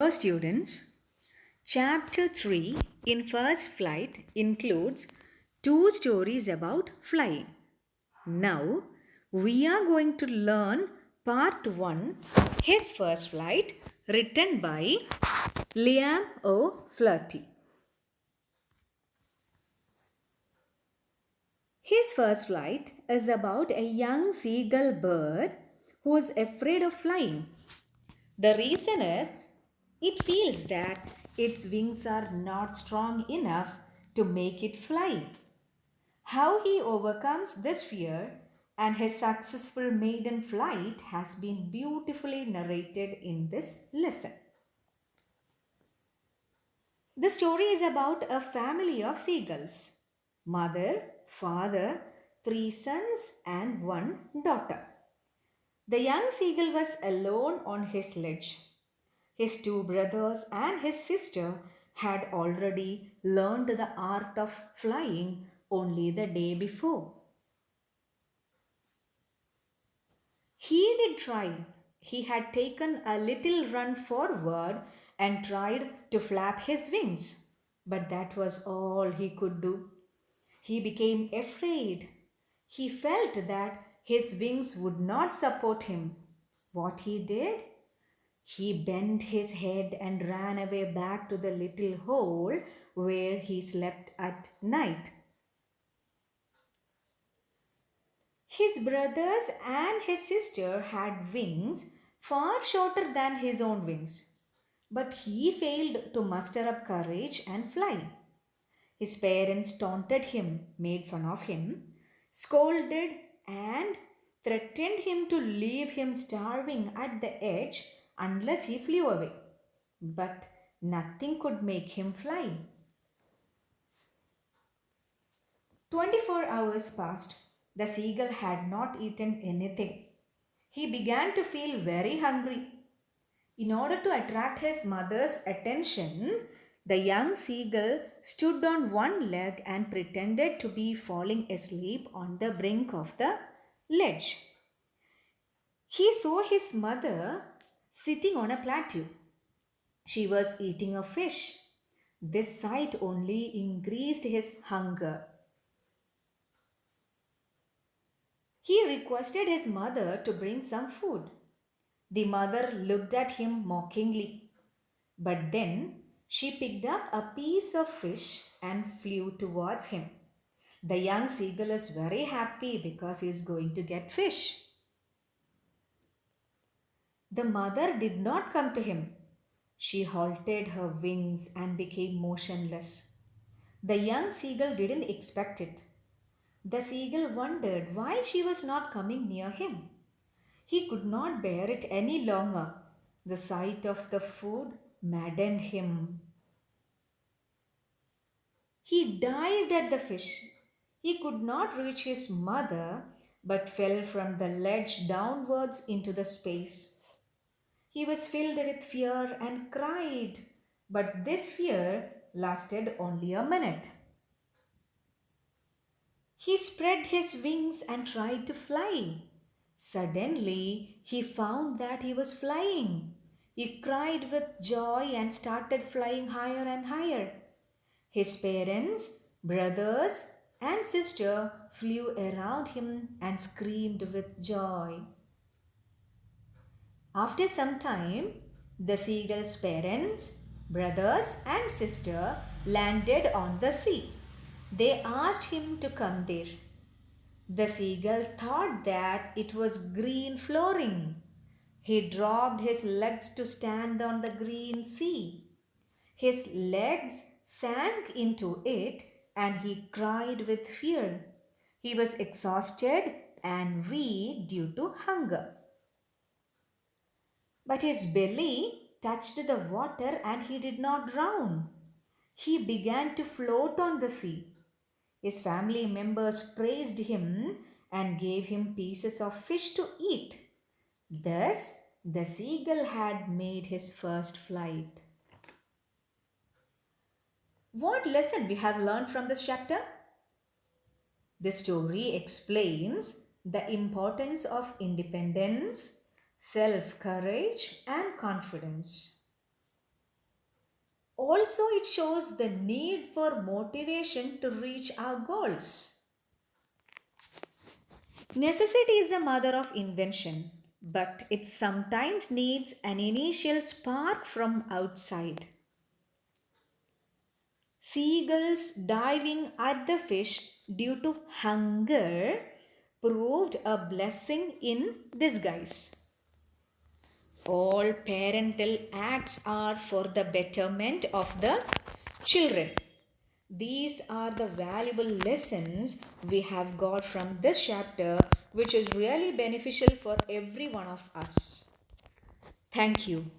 Students, Chapter 3 in First Flight includes two stories about flying. Now, we are going to learn Part 1, His First Flight, written by Liam O'Flaherty. His first flight is about a young seagull bird who is afraid of flying. The reason is it feels that its wings are not strong enough to make it fly. How he overcomes this fear and his successful maiden flight has been beautifully narrated in this lesson. The story is about a family of seagulls mother, father, three sons, and one daughter. The young seagull was alone on his ledge. His two brothers and his sister had already learned the art of flying only the day before. He did try. He had taken a little run forward and tried to flap his wings, but that was all he could do. He became afraid. He felt that his wings would not support him. What he did? He bent his head and ran away back to the little hole where he slept at night. His brothers and his sister had wings far shorter than his own wings, but he failed to muster up courage and fly. His parents taunted him, made fun of him, scolded, and threatened him to leave him starving at the edge unless he flew away. But nothing could make him fly. 24 hours passed. The seagull had not eaten anything. He began to feel very hungry. In order to attract his mother's attention, the young seagull stood on one leg and pretended to be falling asleep on the brink of the ledge. He saw his mother sitting on a plateau. She was eating a fish. This sight only increased his hunger. He requested his mother to bring some food. The mother looked at him mockingly, but then she picked up a piece of fish and flew towards him. The young seagull is very happy because he is going to get fish. The mother did not come to him. She halted her wings and became motionless. The young seagull didn't expect it. The seagull wondered why she was not coming near him. He could not bear it any longer. The sight of the food maddened him. He dived at the fish. He could not reach his mother but fell from the ledge downwards into the space. He was filled with fear and cried, but this fear lasted only a minute. He spread his wings and tried to fly. Suddenly, he found that he was flying. He cried with joy and started flying higher and higher. His parents, brothers, and sister flew around him and screamed with joy. After some time, the seagull's parents, brothers, and sister landed on the sea. They asked him to come there. The seagull thought that it was green flooring. He dropped his legs to stand on the green sea. His legs sank into it and he cried with fear. He was exhausted and weak due to hunger. But his belly touched the water and he did not drown. He began to float on the sea. His family members praised him and gave him pieces of fish to eat. Thus, the seagull had made his first flight. What lesson we have learned from this chapter? This story explains the importance of independence, self-courage, and confidence. Also, it shows the need for motivation to reach our goals. Necessity is the mother of invention, but it sometimes needs an initial spark from outside. Seagulls diving at the fish due to hunger proved a blessing in disguise. All parental acts are for the betterment of the children. These are the valuable lessons we have got from this chapter, which is really beneficial for every one of us. Thank you.